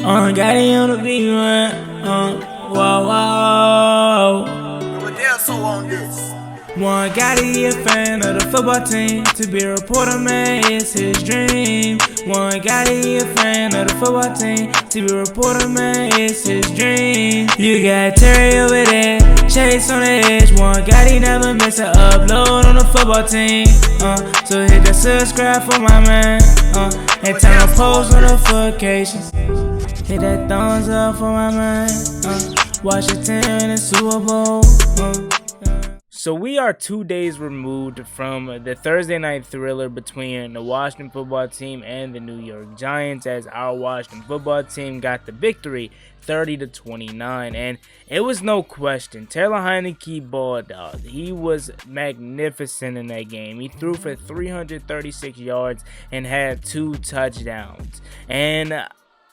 Got it on the beat, man. Whoa, whoa. But they're so on this. One gotta be a fan of the football team. To be a reporter, man, it's his dream. One gotta be a fan of the football team. To be a reporter, man, it's his dream. You got Terry over there, Chase on the edge. One gotta never miss an upload on the football team. So hit the subscribe for my man. And turn on post notifications. Hit that thumbs up for my man. Watch the team in the Super Bowl. So we are 2 days removed from the Thursday night thriller between the Washington football team and the New York Giants, as our Washington football team got the victory 30-29, and it was no question. Taylor Heinicke balled out. He was magnificent in that game. He threw for 336 yards and had 2 touchdowns. And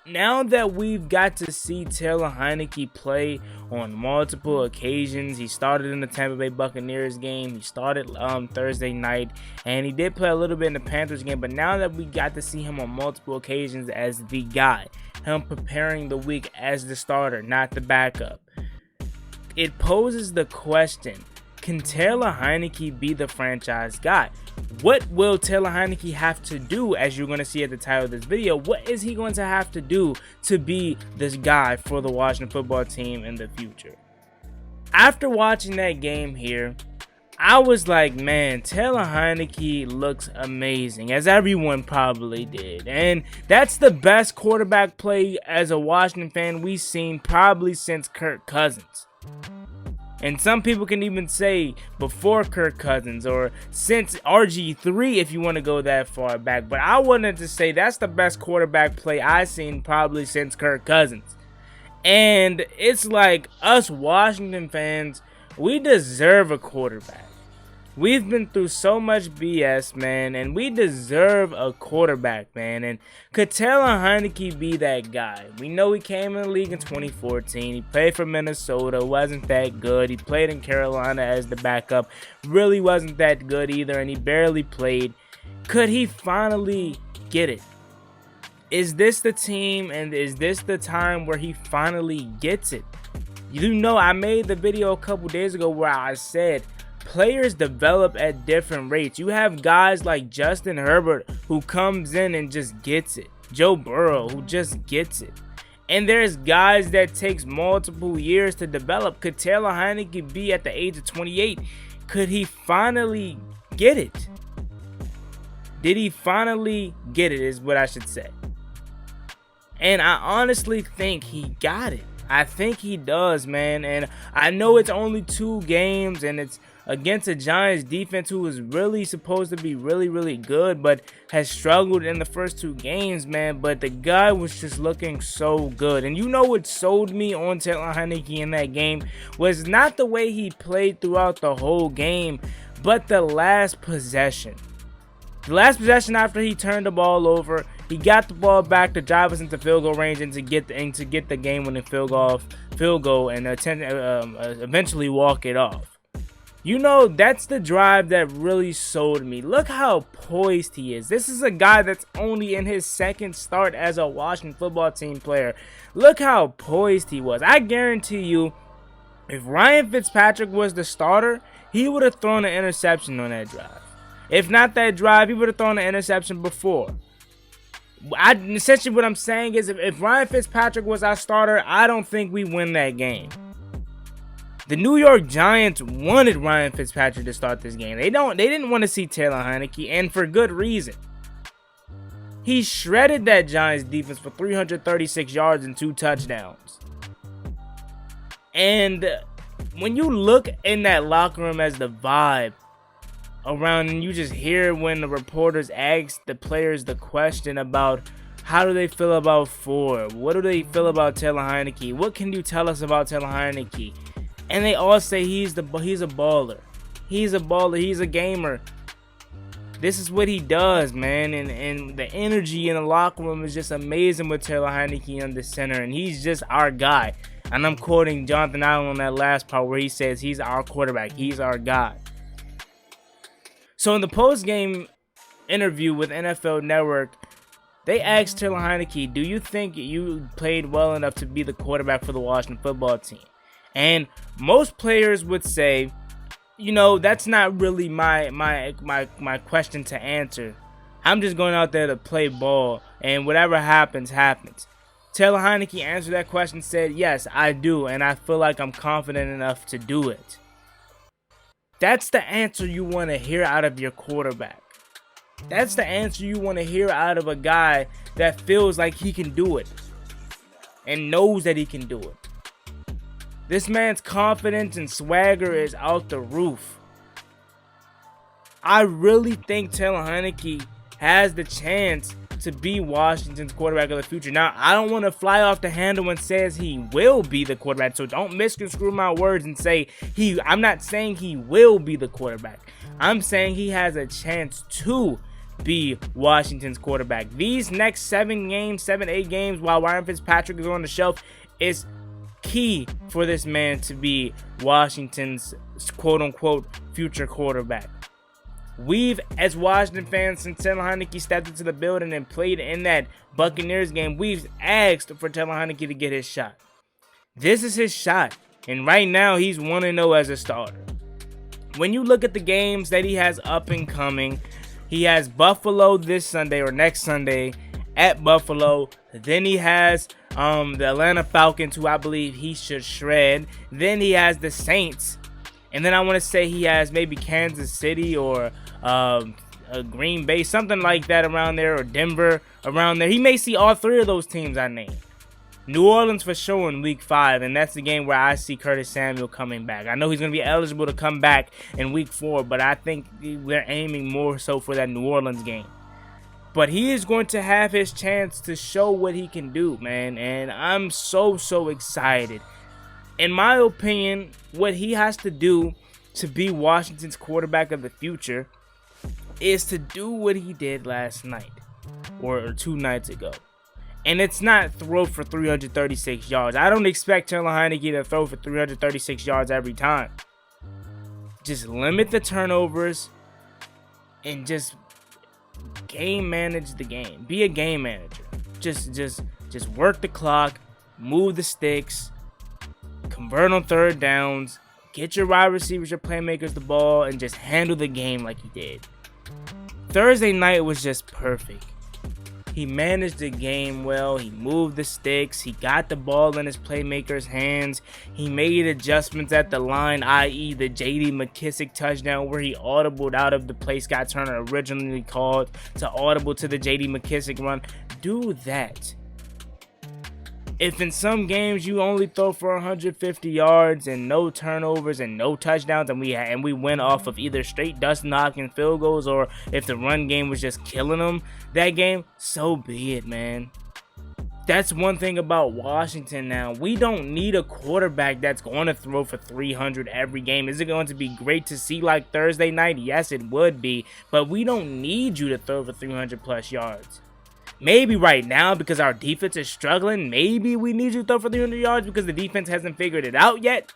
now that we've got to see Taylor Heinicke play on multiple occasions, he started in the Tampa Bay Buccaneers game, he started Thursday night, and he did play a little bit in the Panthers game, but now that we got to see him on multiple occasions as the guy, him preparing the week as the starter, not the backup, it poses the question, can Taylor Heinicke be the franchise guy? What will Taylor Heinicke have to do, as you're going to see at the title of this video? What is he going to have to do to be this guy for the Washington football team in the future? After watching that game here, I was like, man, Taylor Heinicke looks amazing, as everyone probably did. And that's the best quarterback play as a Washington fan we've seen probably since Kirk Cousins. And some people can even say before Kirk Cousins or since RG3 if you want to go that far back. But I wanted to say that's the best quarterback play I've seen probably since Kirk Cousins. And it's like us Washington fans, we deserve a quarterback. We've been through so much BS, man, and we deserve a quarterback, man. And could Taylor Heinicke be that guy? We know he came in the league in 2014. He played for Minnesota, wasn't that good. He played in Carolina as the backup, really wasn't that good either, and he barely played. Could he finally get it? Is this the team, and is this the time where he finally gets it? You know, I made the video a couple days ago where I said players develop at different rates. You have guys like Justin Herbert who comes in and just gets it. Joe Burrow who just gets it. And there's guys that takes multiple years to develop. Could Taylor Heinicke be at the age of 28? Could he finally get it? Did he finally get it is what I should say. And I honestly think he got it. I think he does, man. And I know it's only 2 games and it's against a Giants defense who is really supposed to be really good, but has struggled in the first 2 games, man. But the guy was just looking so good. And you know what sold me on Taylor Heinicke in that game was not the way he played throughout the whole game, but the last possession. The last possession after he turned the ball over, he got the ball back to drive us into field goal range and to get the game-winning field goal and eventually walk it off. You know, that's the drive that really sold me. Look how poised he is. This is a guy that's only in his 2nd start as a Washington football team player. Look how poised he was. I guarantee you, if Ryan Fitzpatrick was the starter, he would have thrown an interception on that drive. If not that drive, he would have thrown an interception before. Essentially what I'm saying is if Ryan Fitzpatrick was our starter, I don't think we win that game. The New York Giants wanted Ryan Fitzpatrick to start this game. They didn't want to see Taylor Heinicke, and for good reason. He shredded that Giants defense for 336 yards and 2 touchdowns. And when you look in that locker room as the vibe around, and you just hear when the reporters ask the players the question about how do they feel about Ford, what do they feel about Taylor Heinicke, what can you tell us about Taylor Heinicke, and they all say he's a baller, he's a gamer. This is what he does, man, and the energy in the locker room is just amazing with Taylor Heinicke on the center, and he's just our guy. And I'm quoting Jonathan Allen on that last part where he says he's our quarterback, he's our guy. So in the post-game interview with NFL Network, They asked Taylor Heinicke, do you think you played well enough to be the quarterback for the Washington football team? And most players would say, you know, that's not really my question to answer. I'm just going out there to play ball, and whatever happens, happens. Taylor Heinicke answered that question, said, yes, I do, and I feel like I'm confident enough to do it. That's the answer you want to hear out of your quarterback. That's the answer you want to hear out of a guy that feels like he can do it and knows that he can do it. This man's confidence and swagger is out the roof. I really think Taylor Heinicke has the chance to be Washington's quarterback of the future. Now, I don't want to fly off the handle and says he will be the quarterback, so don't misconstrue my words and say I'm not saying he will be the quarterback. I'm saying he has a chance to be Washington's quarterback. These next 7, 8 games while Ryan Fitzpatrick is on the shelf is key for this man to be Washington's quote-unquote future quarterback. We've, as Washington fans, since Taylor Heinicke stepped into the building and played in that Buccaneers game, we've asked for Taylor Heinicke to get his shot. This is his shot, and right now he's 1-0 as a starter. When you look at the games that he has up and coming, he has Buffalo this Sunday or next Sunday at Buffalo. Then he has the Atlanta Falcons, who I believe he should shred. Then he has the Saints. And then I want to say he has maybe Kansas City or Green Bay, something like that around there, or Denver around there. He may see all 3 of those teams I named. New Orleans for sure in week 5, and that's the game where I see Curtis Samuel coming back. I know he's going to be eligible to come back in week 4, but I think we're aiming more so for that New Orleans game. But he is going to have his chance to show what he can do, man, and I'm so excited. In my opinion, what he has to do to be Washington's quarterback of the future is to do what he did last night or 2 nights ago. And it's not throw for 336 yards. I don't expect Taylor Heinicke to throw for 336 yards every time. Just limit the turnovers and just game manage the game. Be a game manager. Just work the clock, move the sticks, convert on 3rd downs, get your wide receivers, your playmakers the ball, and just handle the game like he did. Thursday night was just perfect. He managed the game well. He moved the sticks. He got the ball in his playmakers' hands. He made adjustments at the line, i.e. the J.D. McKissic touchdown where he audibled out of the play Scott Turner originally called to audible to the J.D. McKissic run. Do that. If in some games you only throw for 150 yards and no turnovers and no touchdowns, and we win off of either straight dust knocking field goals, or if the run game was just killing them that game, so be it, man. That's one thing about Washington now. We don't need a quarterback that's going to throw for 300 every game. Is it going to be great to see like Thursday night? Yes, it would be. But we don't need you to throw for 300 plus yards. Maybe right now, because our defense is struggling, maybe we need you to throw for 300 yards because the defense hasn't figured it out yet.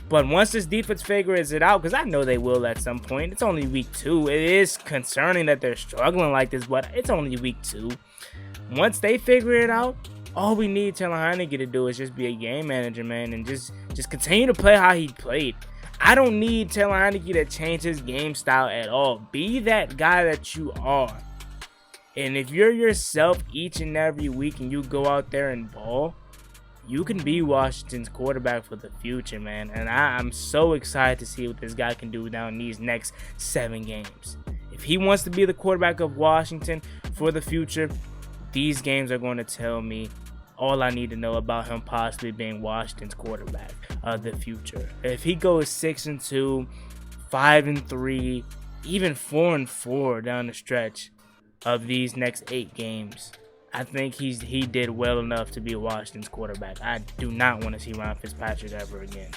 But once this defense figures it out, because I know they will at some point, it's only week 2. It is concerning that they're struggling like this, but it's only week 2. Once they figure it out, all we need Taylor Heinicke to do is just be a game manager, man, and just continue to play how he played. I don't need Taylor Heinicke to change his game style at all. Be that guy that you are. And if you're yourself each and every week and you go out there and ball, you can be Washington's quarterback for the future, man. And I'm so excited to see what this guy can do down these next 7 games. If he wants to be the quarterback of Washington for the future, these games are going to tell me all I need to know about him possibly being Washington's quarterback of the future. If he goes 6-2, 5-3, even 4-4 down the stretch of these next 8 games, I think he did well enough to be Washington's quarterback. I do not want to see Ryan Fitzpatrick ever again.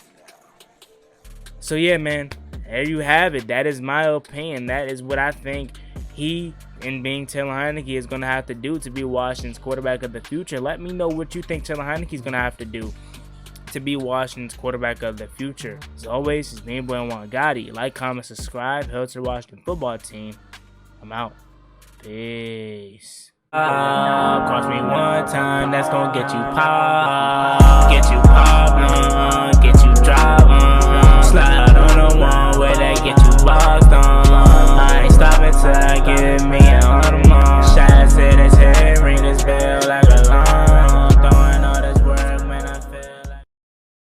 So yeah, man, there you have it. That is my opinion. That is what I think he, in being Taylor Heinicke, is going to have to do to be Washington's quarterback of the future. Let me know what you think Taylor Heinicke is going to have to do to be Washington's quarterback of the future. As always, it's me, JGTS. Like, comment, subscribe. Help to the Washington football team. I'm out. Peace. Cross me one time, that's gonna get you popped.